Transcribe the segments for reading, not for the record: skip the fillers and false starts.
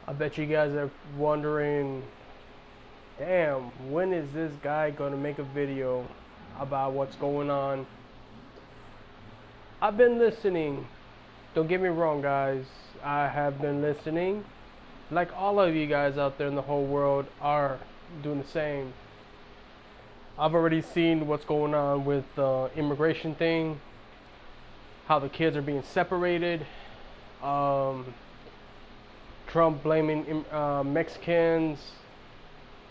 I bet you guys are wondering, damn, when is this guy going to make a video about what's going on? I've been listening. Don't get me wrong, guys. I have been listening. Like all of you guys out there in the whole world are doing the same. I've already seen what's going on with the immigration thing, how the kids are being separated, um, Trump blaming Mexicans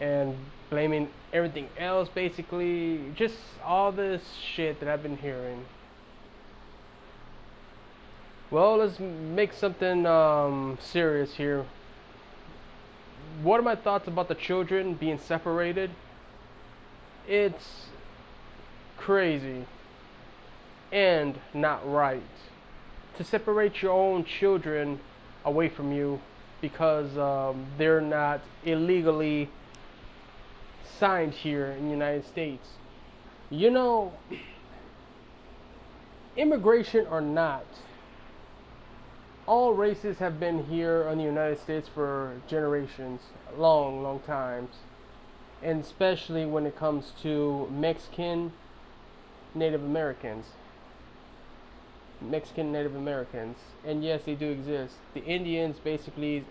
and blaming everything else, basically. Just all this shit that I've been hearing. Well, let's make something serious here. What are my thoughts about the children being separated? It's crazy and not right to separate your own children away from you because they're not illegally signed here in the United States. You know, immigration or not, all races have been here in the United States for generations, long times, and especially when it comes to Native Americans. Mexican Native Americans, and yes, they do exist. The Indians, basically,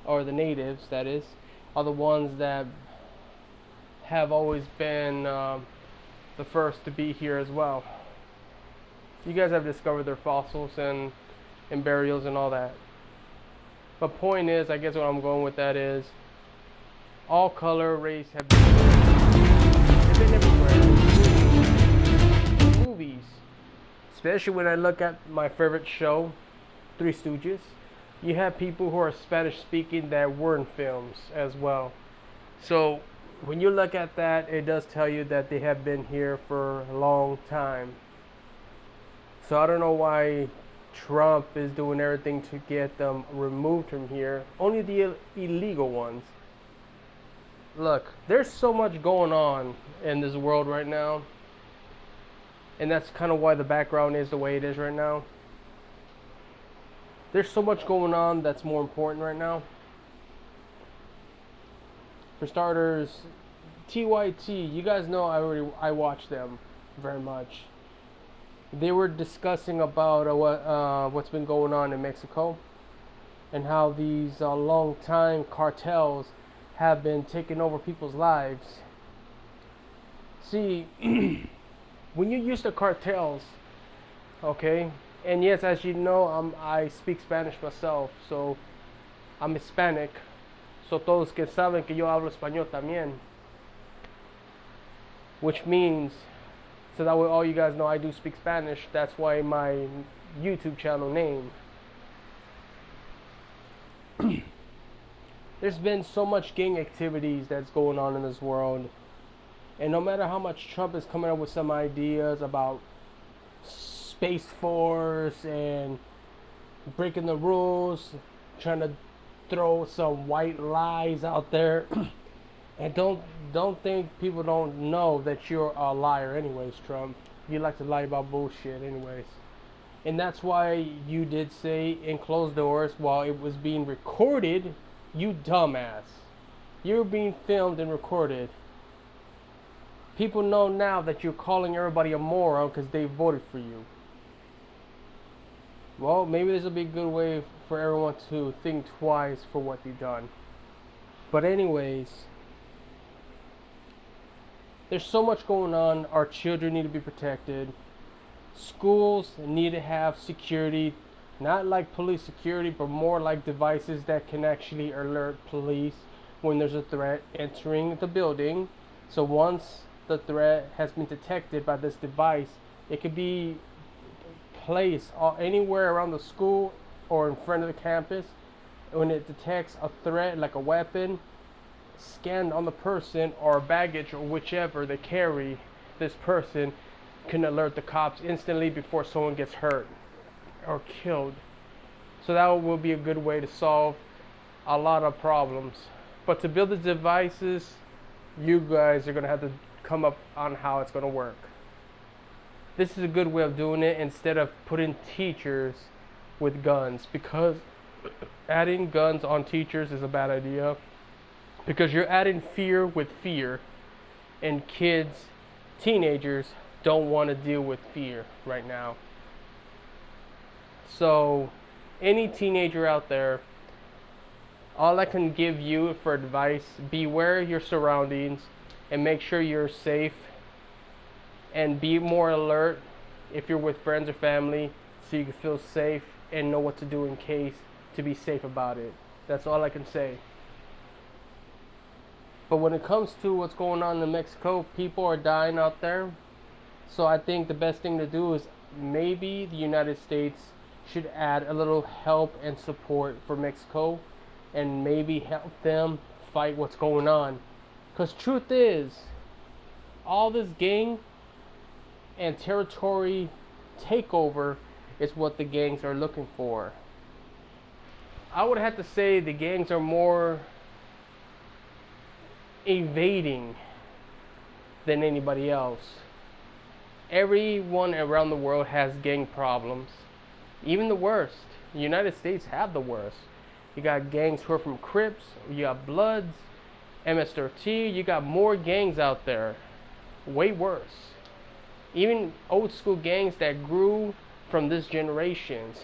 or the natives, that is, are the ones that have always been the first to be here as well. You guys have discovered their fossils and burials and all that. But point is, I guess what I'm going with that is, all color, race have been everywhere. Movies. Especially when I look at my favorite show, Three Stooges, you have people who are Spanish speaking that were in films as well. So when you look at that, it does tell you that they have been here for a long time. So I don't know why Trump is doing everything to get them removed from here. Only the illegal ones. Look, there's so much going on in this world right now. And that's kind of why the background is the way it is right now. There's so much going on that's more important right now. For starters, TYT, you guys know I watch them very much. They were discussing about what's been going on in Mexico and how these long-time cartels have been taking over people's lives. See, when you use the cartels, okay, and yes, as you know, I speak Spanish myself, so I'm Hispanic, so todos que saben que yo hablo español también, which means, so that way all you guys know I do speak Spanish. That's why my YouTube channel name. There's been so much gang activities that's going on in this world. And no matter how much Trump is coming up with some ideas about Space Force and breaking the rules, trying to throw some white lies out there, and don't think people don't know that you're a liar anyways, Trump. You like to lie about bullshit anyways. And that's why you did say in closed doors while it was being recorded, you dumbass. You were being filmed and recorded. People know now that you're calling everybody a moron because they voted for you. Well, maybe this will be a good way for everyone to think twice for what they've done. But anyways, there's so much going on. Our children need to be protected. Schools need to have security, not like police security, but more like devices that can actually alert police when there's a threat entering the building. So once the threat has been detected by this device, it could be placed anywhere around the school or in front of the campus. When it detects a threat like a weapon, scanned on the person or baggage or whichever they carry, this person can alert the cops instantly before someone gets hurt or killed. So that will be a good way to solve a lot of problems. But to build the devices, you guys are going to have to come up on how it's going to work. This is a good way of doing it instead of putting teachers with guns, because Adding guns on teachers is a bad idea because you're adding fear with fear, and kids, teenagers, don't want to deal with fear right now. So, any teenager out there, all I can give you for advice, beware your surroundings and make sure you're safe, and be more alert if you're with friends or family so you can feel safe and know what to do in case, to be safe about it. That's all I can say. But when it comes to what's going on in Mexico, people are dying out there. So I think the best thing to do is maybe the United States should add a little help and support for Mexico and maybe help them fight what's going on. Because truth is, all this gang and territory takeover is what the gangs are looking for. I would have to say the gangs are more evading than anybody else. Everyone around the world has gang problems. Even the worst. The United States have the worst. You got gangs who are from Crips, you got Bloods, MS-13, you got more gangs out there. Way worse. Even old school gangs that grew from this generations.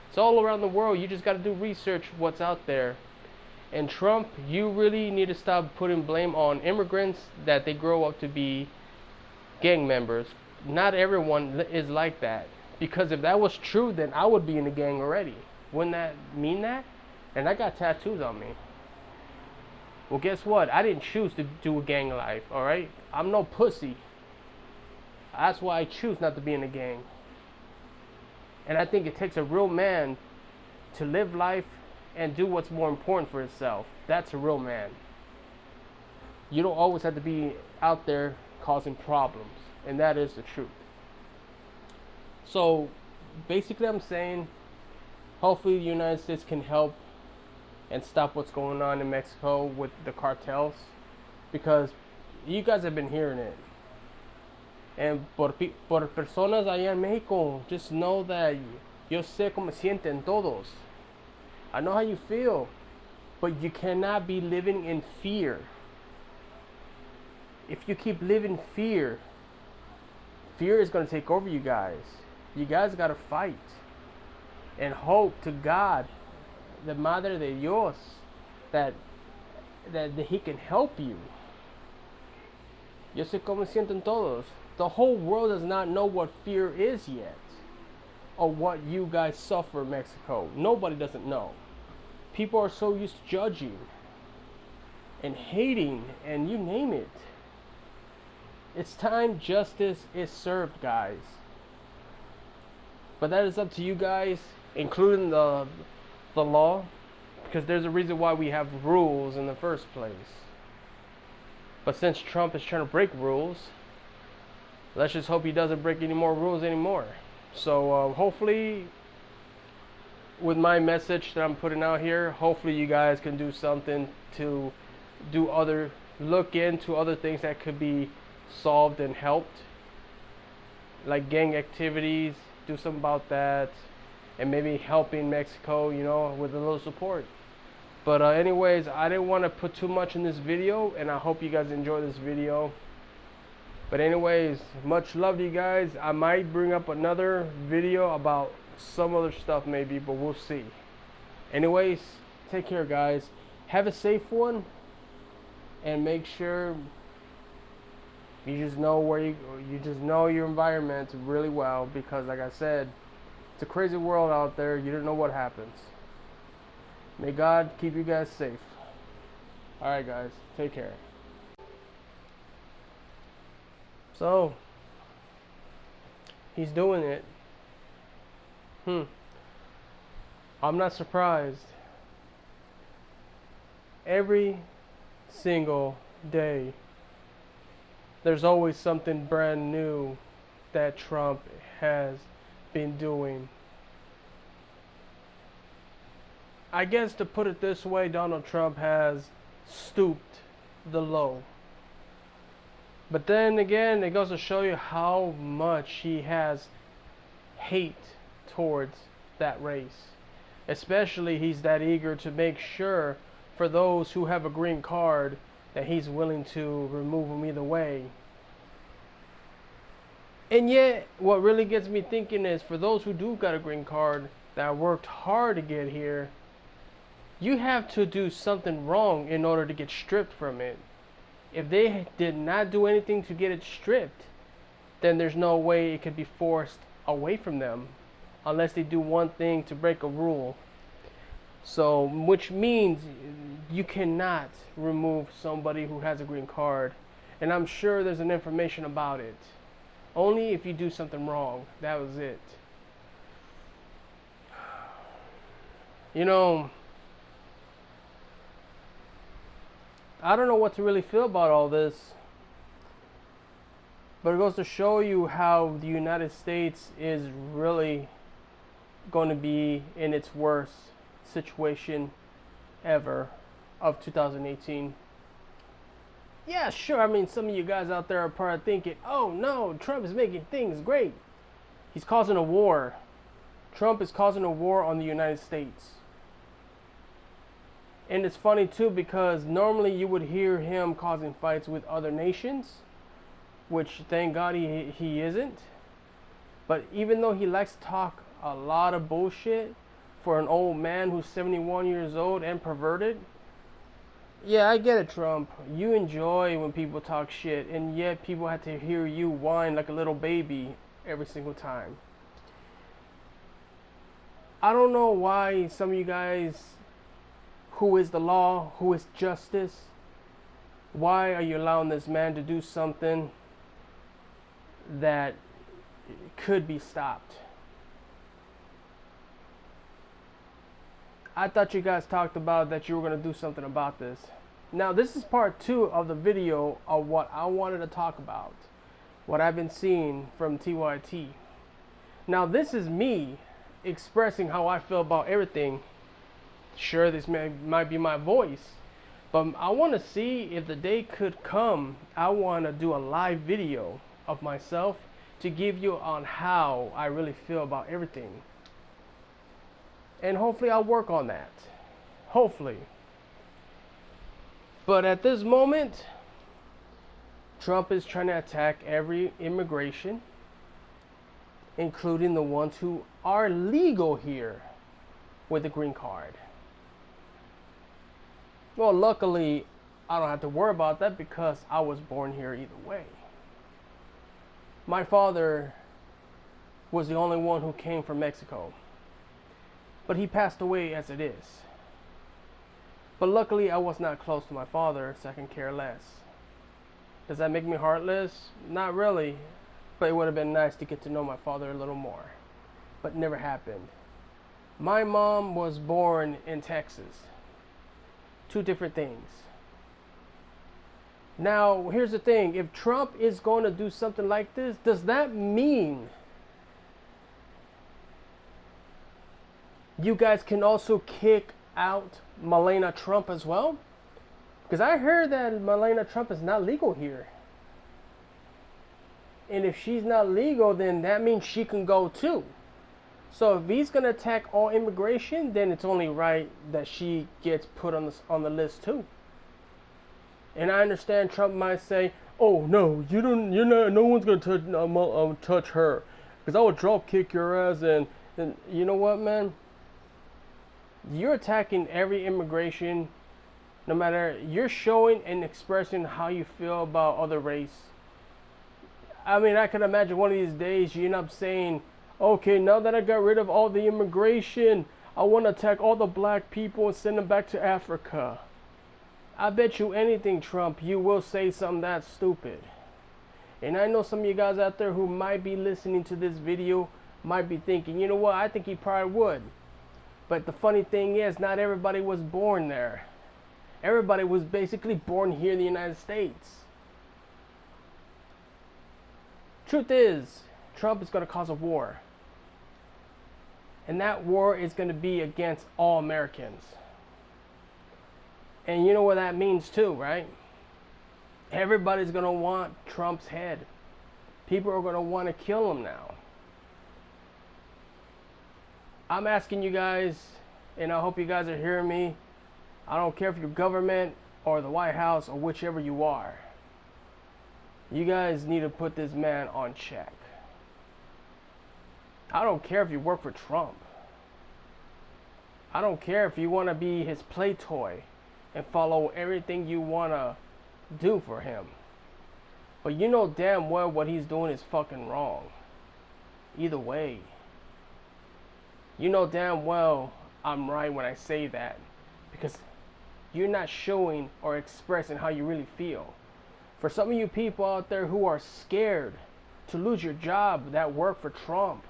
It's all around the world. You just got to do research what's out there. And Trump, you really need to stop putting blame on immigrants that they grow up to be gang members. Not everyone is like that. Because if that was true, then I would be in a gang already. Wouldn't that mean that? And I got tattoos on me. Well, guess what? I didn't choose to do a gang life, alright? I'm no pussy. That's why I choose not to be in a gang. And I think it takes a real man to live life and do what's more important for himself. That's a real man. You don't always have to be out there causing problems. And that is the truth. So, basically I'm saying, hopefully the United States can help and stop what's going on in Mexico with the cartels. Because you guys have been hearing it. And por personas allá en Mexico, just know that yo sé cómo sienten todos. I know how you feel, but you cannot be living in fear. If you keep living fear, fear is going to take over you guys. You guys got to fight and hope to God, the Madre de Dios, that He can help you. Yo sé cómo sienten todos. The whole world does not know what fear is yet, or what you guys suffer in Mexico. Nobody doesn't know. People are so used to judging and hating, and you name it. It's time justice is served, guys. But that is up to you guys, including the law, because there's a reason why we have rules in the first place. But since Trump is trying to break rules, let's just hope he doesn't break any more rules anymore. So hopefully, with my message that I'm putting out here, hopefully you guys can do something to look into other things that could be solved and helped, like gang activities. Do something about that, and maybe helping Mexico, you know, with a little support. But anyways, I didn't want to put too much in this video, and I hope you guys enjoy this video. But anyways, much love to you guys. I might bring up another video about some other stuff maybe, but we'll see. Anyways, take care, guys. Have a safe one, and make sure you just know you just know your environment really well, because like I said, it's a crazy world out there. You don't know what happens. May God keep you guys safe. Alright guys, take care. So, he's doing it. I'm not surprised. Every single day, there's always something brand new that Trump has been doing. I guess to put it this way, Donald Trump has stooped the low. But then again, it goes to show you how much he has hate towards that race. Especially he's that eager to make sure for those who have a green card that he's willing to remove them either way. And yet, what really gets me thinking is for those who do got a green card that worked hard to get here, you have to do something wrong in order to get stripped from it. If they did not do anything to get it stripped, then there's no way it could be forced away from them unless they do one thing to break a rule. So, which means you cannot remove somebody who has a green card. And I'm sure there's an information about it. Only if you do something wrong. That was it. You know, I don't know what to really feel about all this. But it goes to show you how the United States is really going to be in its worst situation ever of 2018. Yeah, sure. I mean, some of you guys out there are probably thinking, oh no, Trump is making things great. He's causing a war. Trump is causing a war on the United States. And it's funny too because normally you would hear him causing fights with other nations, which thank God he isn't. But even though he likes to talk a lot of bullshit for an old man who's 71 years old and perverted, yeah, I get it, Trump. You enjoy when people talk shit, and yet people have to hear you whine like a little baby every single time. I don't know why some of you guys, who is the law, who is justice, why are you allowing this man to do something that could be stopped? I thought you guys talked about that you were going to do something about this. Now, this is part 2 of the video of what I wanted to talk about. What I've been seeing from TYT. Now, this is me expressing how I feel about everything. Sure, this might be my voice. But I want to see if the day could come, I want to do a live video of myself to give you on how I really feel about everything. And hopefully I'll work on that. Hopefully. But at this moment, Trump is trying to attack every immigration, including the ones who are legal here with a green card. Well, luckily, I don't have to worry about that because I was born here either way. My father was the only one who came from Mexico. But he passed away as it is. But luckily, I was not close to my father, so I can care less. Does that make me heartless? Not really. But it would have been nice to get to know my father a little more. But it never happened. My mom was born in Texas. 2 different things. Now, here's the thing. If Trump is going to do something like this, does that mean you guys can also kick out Melania Trump as well? Because I heard that Melania Trump is not legal here. And if she's not legal, then that means she can go too. So if he's going to attack all immigration, then it's only right that she gets put on the list too. And I understand Trump might say, "Oh no, you're not. No one's going to touch her, because I will drop kick your ass." And you know what, man? You're attacking every immigration, no matter, you're showing and expressing how you feel about other race. I mean, I can imagine one of these days you end up saying, okay, now that I got rid of all the immigration, I want to attack all the black people and send them back to Africa. I bet you anything, Trump, you will say something that stupid. And I know some of you guys out there who might be listening to this video might be thinking, you know what, I think he probably would. But the funny thing is, not everybody was born there. Everybody was basically born here in the United States. Truth is, Trump is going to cause a war. And that war is going to be against all Americans. And you know what that means too, right? Everybody's going to want Trump's head. People are going to want to kill him now. I'm asking you guys, and I hope you guys are hearing me. I don't care if you're government or the White House or whichever you are. You guys need to put this man on check. I don't care if you work for Trump. I don't care if you want to be his play toy and follow everything you want to do for him. But you know damn well what he's doing is fucking wrong. Either way. You know damn well I'm right when I say that. Because you're not showing or expressing how you really feel. For some of you people out there who are scared to lose your job that work for Trump,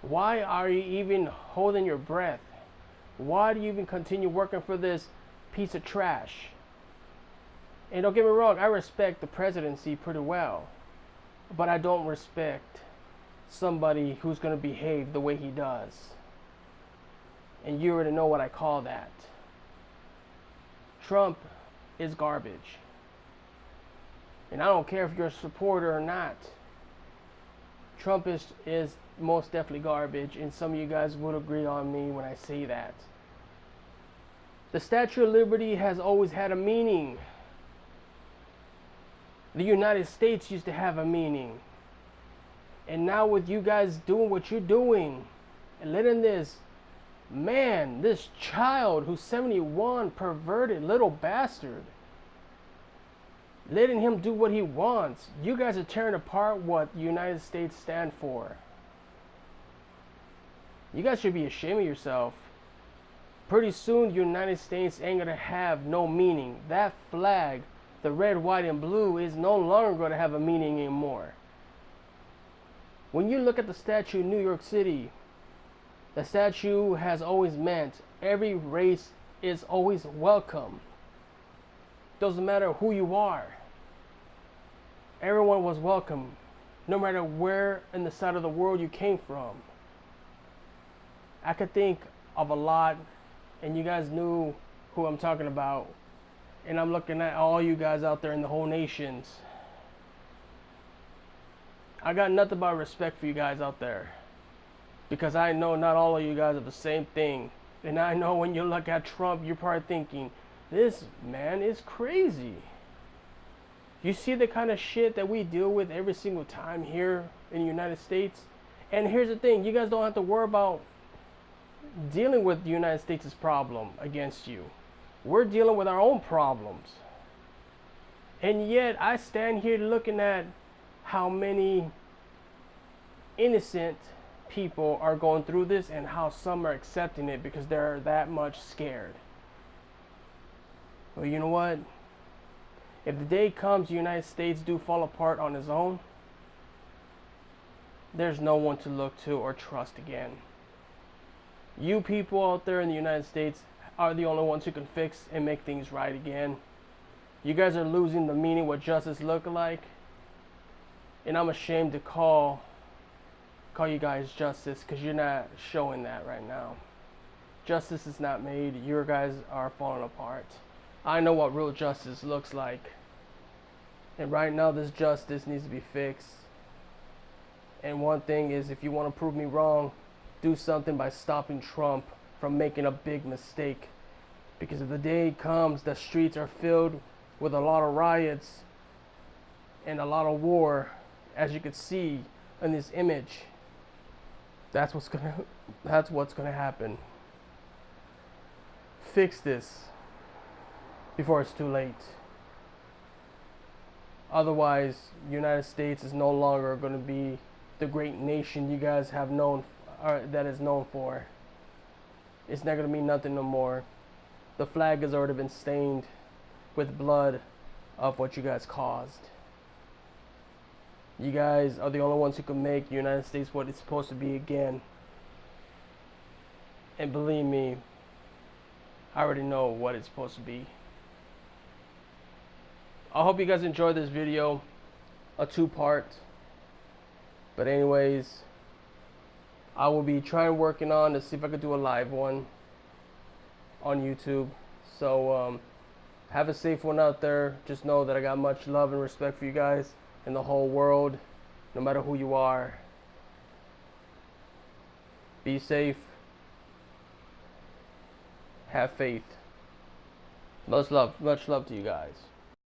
why are you even holding your breath? Why do you even continue working for this piece of trash? And don't get me wrong, I respect the presidency pretty well, but I don't respect somebody who's going to behave the way he does. And you already know what I call that. Trump is garbage. And I don't care if you're a supporter or not. Trump is most definitely garbage, and some of you guys would agree on me when I say that. The Statue of Liberty has always had a meaning. The United States used to have a meaning. And now with you guys doing what you're doing and letting this man, this child who's 71, perverted little bastard, letting him do what he wants, you guys are tearing apart what the United States stand for. You guys should be ashamed of yourself. Pretty soon the United States ain't gonna have no meaning. That flag, the red, white, and blue, is no longer gonna have a meaning anymore. When you look at the statue in New York City, the statue has always meant every race is always welcome. Doesn't matter who you are. Everyone was welcome, no matter where in the side of the world you came from. I could think of a lot, and you guys knew who I'm talking about. And I'm looking at all you guys out there in the whole nations. I got nothing but respect for you guys out there. Because I know not all of you guys are the same thing. And I know when you look at Trump, you're probably thinking, this man is crazy. You see the kind of shit that we deal with every single time here in the United States? And here's the thing, you guys don't have to worry about dealing with the United States' problem against you. We're dealing with our own problems. And yet I stand here looking at how many innocent people are going through this and how some are accepting it because they're that much scared. Well, you know what? If the day comes the United States do fall apart on its own, there's no one to look to or trust again. You people out there in the United States are the only ones who can fix and make things right again. You guys are losing the meaning what justice look like. And I'm ashamed to call you guys justice because you're not showing that right now. Justice is not made. You guys are falling apart. I know what real justice looks like. And right now this justice needs to be fixed. And one thing is, if you want to prove me wrong, do something by stopping Trump from making a big mistake. Because if the day comes the streets are filled with a lot of riots and a lot of war, as you can see in this image, that's what's gonna happen. Fix this before it's too late. Otherwise, the United States is no longer going to be the great nation you guys have known, that is known for. It's not going to mean nothing no more. The flag has already been stained with blood of what you guys caused. You guys are the only ones who can make the United States what it's supposed to be again. And believe me, I already know what it's supposed to be. I hope you guys enjoyed this video, a two-part. But anyways, I will be working on to see if I could do a live one on YouTube. So have a safe one out there. Just know that I got much love and respect for you guys in the whole world, no matter who you are. Be safe. Have faith. Much love to you guys.